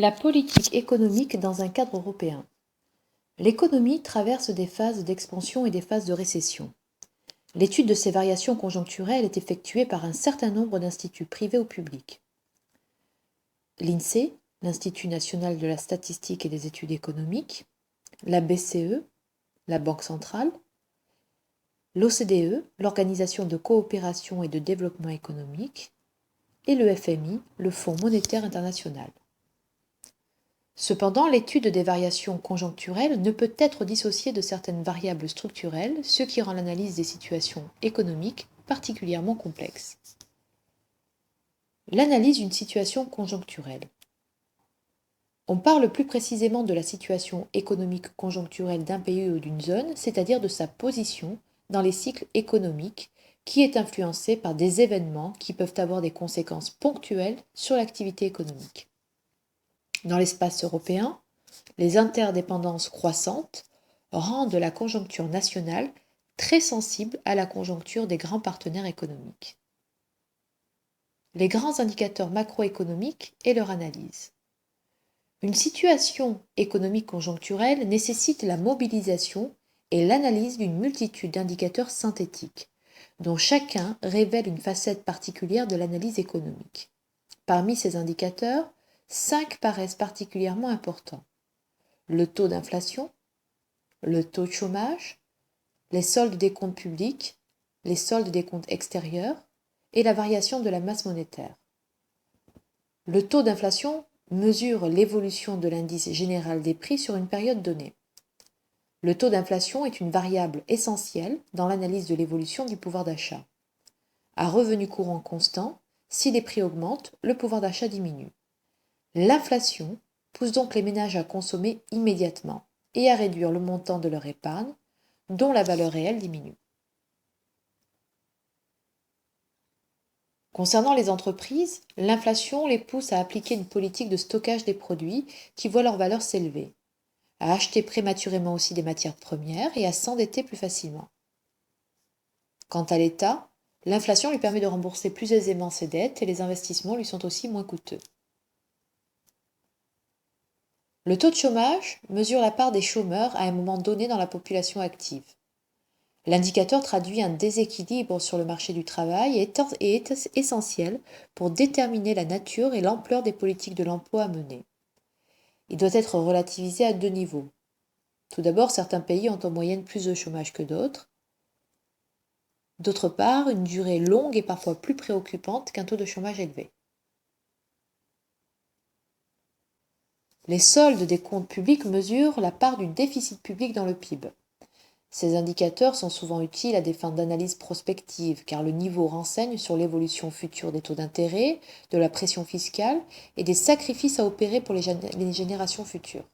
La politique économique dans un cadre européen. L'économie traverse des phases d'expansion et des phases de récession. L'étude de ces variations conjoncturelles est effectuée par un certain nombre d'instituts privés ou publics. L'INSEE, l'Institut national de la statistique et des études économiques, la BCE, la Banque centrale, l'OCDE, l'Organisation de coopération et de développement économique, et le FMI, le Fonds monétaire international. Cependant, l'étude des variations conjoncturelles ne peut être dissociée de certaines variables structurelles, ce qui rend l'analyse des situations économiques particulièrement complexe. L'analyse d'une situation conjoncturelle. On parle plus précisément de la situation économique conjoncturelle d'un pays ou d'une zone, c'est-à-dire de sa position dans les cycles économiques, qui est influencée par des événements qui peuvent avoir des conséquences ponctuelles sur l'activité économique. Dans l'espace européen, les interdépendances croissantes rendent la conjoncture nationale très sensible à la conjoncture des grands partenaires économiques. Les grands indicateurs macroéconomiques et leur analyse. Une situation économique conjoncturelle nécessite la mobilisation et l'analyse d'une multitude d'indicateurs synthétiques, dont chacun révèle une facette particulière de l'analyse économique. Parmi ces indicateurs, 5 paraissent particulièrement importants. Le taux d'inflation, le taux de chômage, les soldes des comptes publics, les soldes des comptes extérieurs et la variation de la masse monétaire. Le taux d'inflation mesure l'évolution de l'indice général des prix sur une période donnée. Le taux d'inflation est une variable essentielle dans l'analyse de l'évolution du pouvoir d'achat. À revenu courant constant, si les prix augmentent, le pouvoir d'achat diminue. L'inflation pousse donc les ménages à consommer immédiatement et à réduire le montant de leur épargne, dont la valeur réelle diminue. Concernant les entreprises, l'inflation les pousse à appliquer une politique de stockage des produits qui voit leur valeur s'élever, à acheter prématurément aussi des matières premières et à s'endetter plus facilement. Quant à l'État, l'inflation lui permet de rembourser plus aisément ses dettes et les investissements lui sont aussi moins coûteux. Le taux de chômage mesure la part des chômeurs à un moment donné dans la population active. L'indicateur traduit un déséquilibre sur le marché du travail et est essentiel pour déterminer la nature et l'ampleur des politiques de l'emploi à mener. Il doit être relativisé à 2 niveaux. Tout d'abord, certains pays ont en moyenne plus de chômage que d'autres. D'autre part, une durée longue est parfois plus préoccupante qu'un taux de chômage élevé. Les soldes des comptes publics mesurent la part du déficit public dans le PIB. Ces indicateurs sont souvent utiles à des fins d'analyse prospective car le niveau renseigne sur l'évolution future des taux d'intérêt, de la pression fiscale et des sacrifices à opérer pour les générations futures.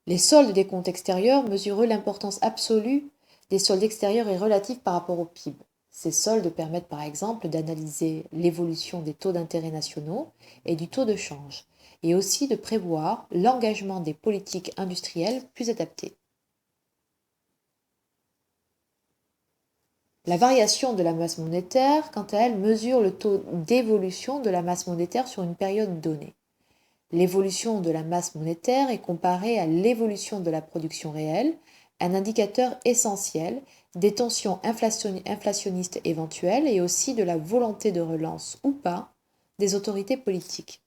Les soldes des comptes extérieurs mesurent l'importance absolue des soldes extérieurs et relatifs par rapport au PIB. Ces soldes permettent par exemple d'analyser l'évolution des taux d'intérêt nationaux et du taux de change, et aussi de prévoir l'engagement des politiques industrielles plus adaptées. La variation de la masse monétaire, quant à elle, mesure le taux d'évolution de la masse monétaire sur une période donnée. L'évolution de la masse monétaire est comparée à l'évolution de la production réelle, un indicateur essentiel des tensions inflationnistes éventuelles et aussi de la volonté de relance ou pas des autorités politiques.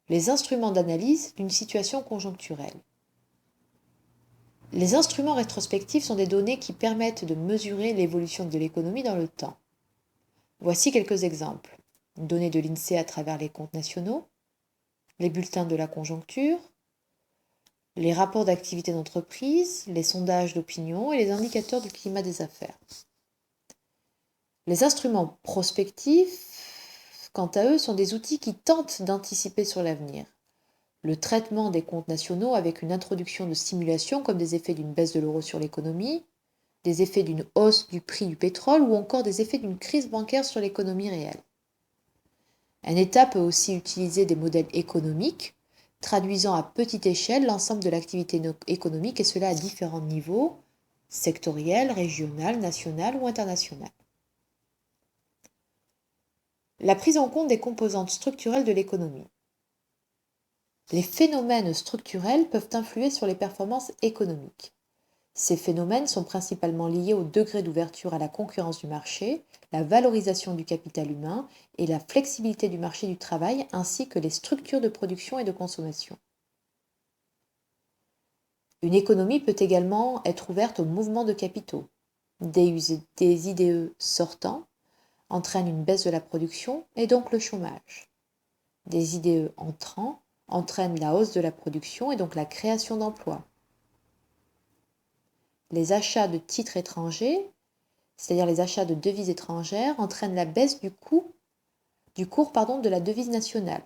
Les instruments d'analyse d'une situation conjoncturelle. Les instruments rétrospectifs sont des données qui permettent de mesurer l'évolution de l'économie dans le temps. Voici quelques exemples. Données de l'INSEE à travers les comptes nationaux, les bulletins de la conjoncture, les rapports d'activité d'entreprise, les sondages d'opinion et les indicateurs du climat des affaires. Les instruments prospectifs, quant à eux, sont des outils qui tentent d'anticiper sur l'avenir. Le traitement des comptes nationaux avec une introduction de simulations comme des effets d'une baisse de l'euro sur l'économie, des effets d'une hausse du prix du pétrole ou encore des effets d'une crise bancaire sur l'économie réelle. Un État peut aussi utiliser des modèles économiques, traduisant à petite échelle l'ensemble de l'activité économique et cela à différents niveaux, sectoriel, régional, national ou international. La prise en compte des composantes structurelles de l'économie. Les phénomènes structurels peuvent influer sur les performances économiques. Ces phénomènes sont principalement liés au degré d'ouverture à la concurrence du marché, la valorisation du capital humain et la flexibilité du marché du travail ainsi que les structures de production et de consommation. Une économie peut également être ouverte au mouvement de capitaux. Des IDE sortants entraînent une baisse de la production et donc le chômage. Des IDE entrants entraînent la hausse de la production et donc la création d'emplois. Les achats de titres étrangers, c'est-à-dire les achats de devises étrangères, entraînent la baisse du cours de la devise nationale.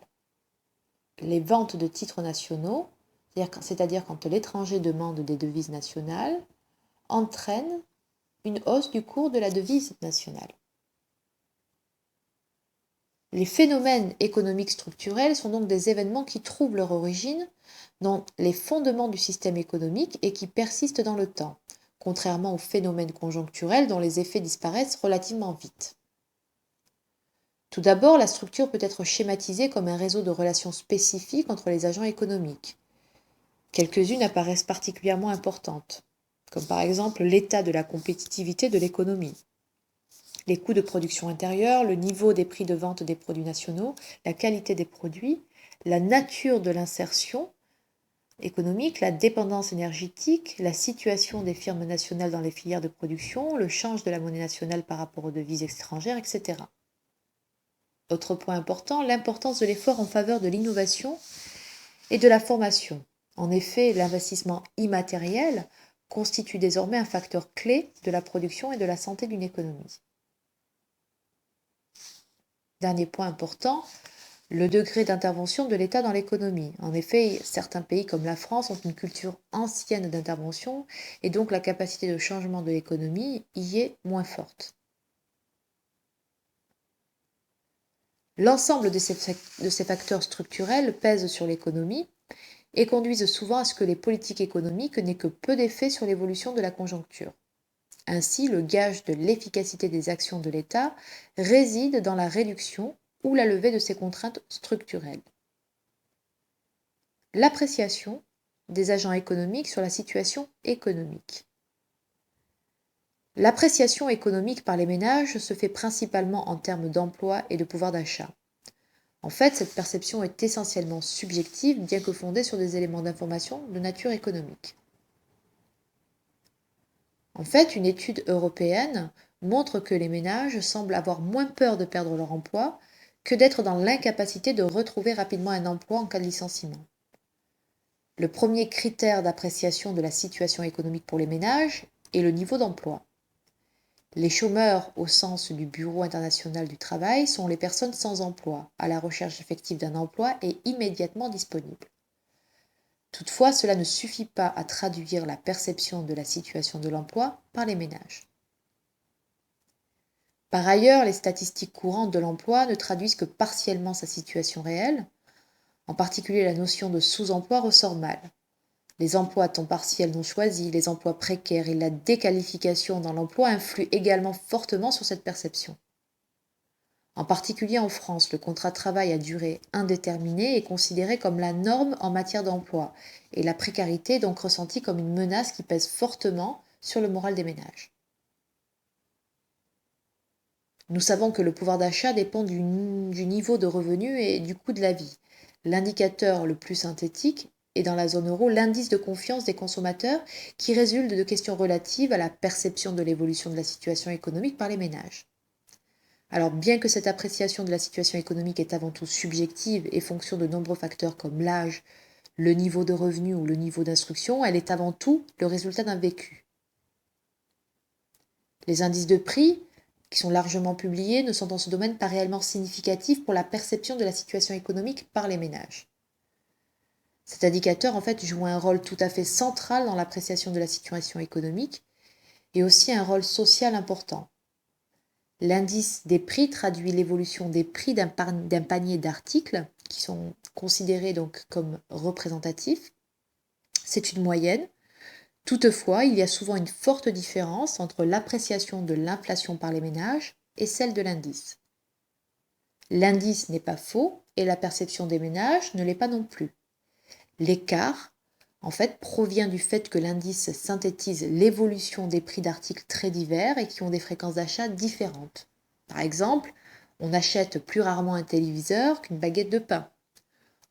Les ventes de titres nationaux, c'est-à-dire quand l'étranger demande des devises nationales, entraînent une hausse du cours de la devise nationale. Les phénomènes économiques structurels sont donc des événements qui trouvent leur origine dans les fondements du système économique et qui persistent dans le temps, contrairement aux phénomènes conjoncturels dont les effets disparaissent relativement vite. Tout d'abord, la structure peut être schématisée comme un réseau de relations spécifiques entre les agents économiques. Quelques-unes apparaissent particulièrement importantes, comme par exemple l'état de la compétitivité de l'économie, les coûts de production intérieure, le niveau des prix de vente des produits nationaux, la qualité des produits, la nature de l'insertion économique, la dépendance énergétique, la situation des firmes nationales dans les filières de production, le change de la monnaie nationale par rapport aux devises étrangères, etc. Autre point important, l'importance de l'effort en faveur de l'innovation et de la formation. En effet, l'investissement immatériel constitue désormais un facteur clé de la production et de la santé d'une économie. Dernier point important, le degré d'intervention de l'État dans l'économie. En effet, certains pays comme la France ont une culture ancienne d'intervention et donc la capacité de changement de l'économie y est moins forte. L'ensemble de ces facteurs structurels pèsent sur l'économie et conduisent souvent à ce que les politiques économiques n'aient que peu d'effet sur l'évolution de la conjoncture. Ainsi, le gage de l'efficacité des actions de l'État réside dans la réduction ou la levée de ces contraintes structurelles. L'appréciation des agents économiques sur la situation économique. L'appréciation économique par les ménages se fait principalement en termes d'emploi et de pouvoir d'achat. En fait, cette perception est essentiellement subjective, bien que fondée sur des éléments d'information de nature économique. En fait, une étude européenne montre que les ménages semblent avoir moins peur de perdre leur emploi que d'être dans l'incapacité de retrouver rapidement un emploi en cas de licenciement. Le premier critère d'appréciation de la situation économique pour les ménages est le niveau d'emploi. Les chômeurs, au sens du Bureau international du travail, sont les personnes sans emploi, à la recherche effective d'un emploi et immédiatement disponibles. Toutefois, cela ne suffit pas à traduire la perception de la situation de l'emploi par les ménages. Par ailleurs, les statistiques courantes de l'emploi ne traduisent que partiellement sa situation réelle. En particulier, la notion de sous-emploi ressort mal. Les emplois à temps partiel non choisis, les emplois précaires et la déqualification dans l'emploi influent également fortement sur cette perception. En particulier en France, le contrat de travail à durée indéterminée est considéré comme la norme en matière d'emploi et la précarité est donc ressentie comme une menace qui pèse fortement sur le moral des ménages. Nous savons que le pouvoir d'achat dépend du niveau de revenu et du coût de la vie. L'indicateur le plus synthétique est dans la zone euro l'indice de confiance des consommateurs qui résulte de questions relatives à la perception de l'évolution de la situation économique par les ménages. Alors bien que cette appréciation de la situation économique est avant tout subjective et fonction de nombreux facteurs comme l'âge, le niveau de revenu ou le niveau d'instruction, elle est avant tout le résultat d'un vécu. Les indices de prix, qui sont largement publiés, ne sont dans ce domaine pas réellement significatifs pour la perception de la situation économique par les ménages. Cet indicateur, en fait, joue un rôle tout à fait central dans l'appréciation de la situation économique et aussi un rôle social important. L'indice des prix traduit l'évolution des prix d'un panier d'articles qui sont considérés donc comme représentatifs. C'est une moyenne. Toutefois, il y a souvent une forte différence entre l'appréciation de l'inflation par les ménages et celle de l'indice. L'indice n'est pas faux et la perception des ménages ne l'est pas non plus. L'écart, en fait, provient du fait que l'indice synthétise l'évolution des prix d'articles très divers et qui ont des fréquences d'achat différentes. Par exemple, on achète plus rarement un téléviseur qu'une baguette de pain.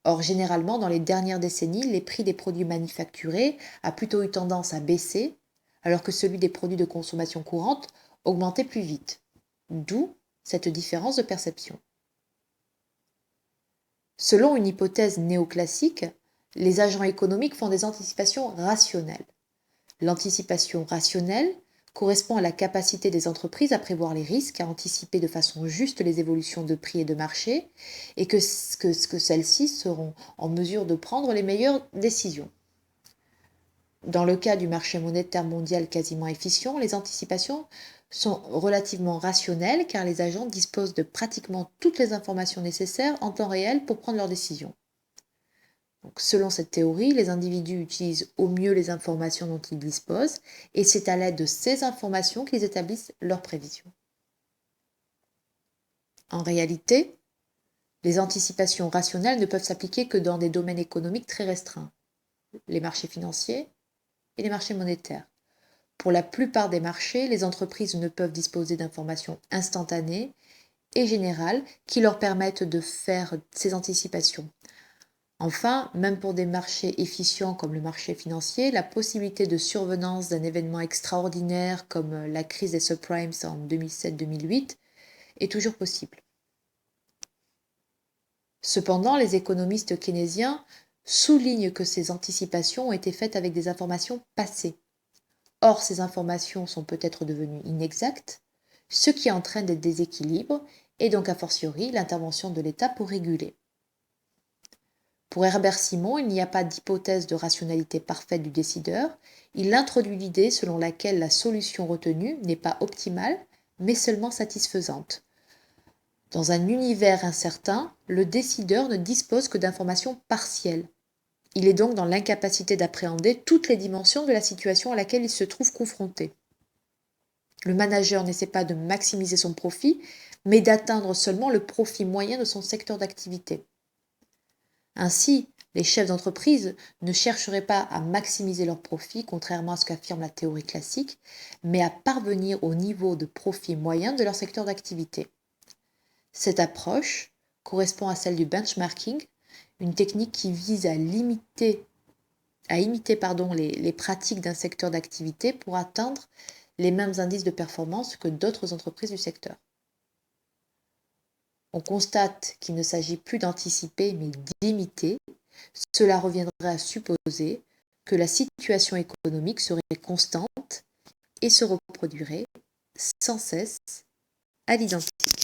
Or, généralement, dans les dernières décennies, les prix des produits manufacturés a plutôt eu tendance à baisser, alors que celui des produits de consommation courante augmentait plus vite. D'où cette différence de perception. Selon une hypothèse néoclassique, les agents économiques font des anticipations rationnelles. L'anticipation rationnelle correspond à la capacité des entreprises à prévoir les risques, à anticiper de façon juste les évolutions de prix et de marché, et que celles-ci seront en mesure de prendre les meilleures décisions. Dans le cas du marché monétaire mondial quasiment efficient, les anticipations sont relativement rationnelles car les agents disposent de pratiquement toutes les informations nécessaires en temps réel pour prendre leurs décisions. Donc, selon cette théorie, les individus utilisent au mieux les informations dont ils disposent et c'est à l'aide de ces informations qu'ils établissent leurs prévisions. En réalité, les anticipations rationnelles ne peuvent s'appliquer que dans des domaines économiques très restreints, les marchés financiers et les marchés monétaires. Pour la plupart des marchés, les entreprises ne peuvent disposer d'informations instantanées et générales qui leur permettent de faire ces anticipations. Enfin, même pour des marchés efficients comme le marché financier, la possibilité de survenance d'un événement extraordinaire comme la crise des subprimes en 2007-2008 est toujours possible. Cependant, les économistes keynésiens soulignent que ces anticipations ont été faites avec des informations passées. Or, ces informations sont peut-être devenues inexactes, ce qui entraîne des déséquilibres et donc a fortiori l'intervention de l'État pour réguler. Pour Herbert Simon, il n'y a pas d'hypothèse de rationalité parfaite du décideur. Il introduit l'idée selon laquelle la solution retenue n'est pas optimale, mais seulement satisfaisante. Dans un univers incertain, le décideur ne dispose que d'informations partielles. Il est donc dans l'incapacité d'appréhender toutes les dimensions de la situation à laquelle il se trouve confronté. Le manager n'essaie pas de maximiser son profit, mais d'atteindre seulement le profit moyen de son secteur d'activité. Ainsi, les chefs d'entreprise ne chercheraient pas à maximiser leurs profits, contrairement à ce qu'affirme la théorie classique, mais à parvenir au niveau de profit moyen de leur secteur d'activité. Cette approche correspond à celle du benchmarking, une technique qui vise à imiter les pratiques d'un secteur d'activité pour atteindre les mêmes indices de performance que d'autres entreprises du secteur. On constate qu'il ne s'agit plus d'anticiper mais d'imiter. Cela reviendrait à supposer que la situation économique serait constante et se reproduirait sans cesse à l'identique.